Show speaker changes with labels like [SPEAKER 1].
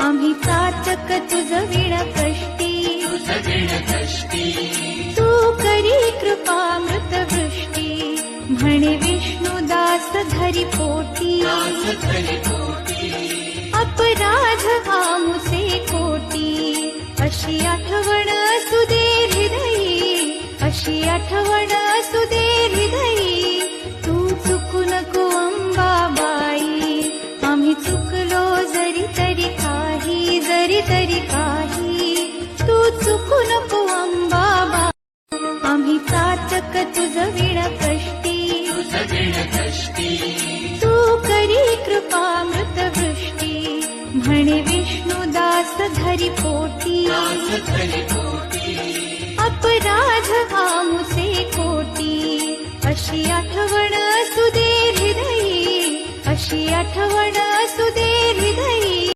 [SPEAKER 1] आम्ही चातक तुझ विण कष्टी तू करी कृपामृत वृष्टी म्हणे विष्णुदास धरी पोटी अपराध आमुचे कोटी अशी आठवण असुदे हृदयी अशी आठवण असुदे हृदयी तू चुकू नको अंबाबाई आम्ही चुकलो जरी तरी काही जरी तरी काही तू चुकू नको अंबाबाई आम्ही चातक तुझ विण कष्टी तू करी कृपामृत वृष्टी म्हणे विष्णुदास धरी पोटी अपराध आमुचे कोटी अशी आठवण असुदे हृदयी अशी आठवण असुदे हृदयी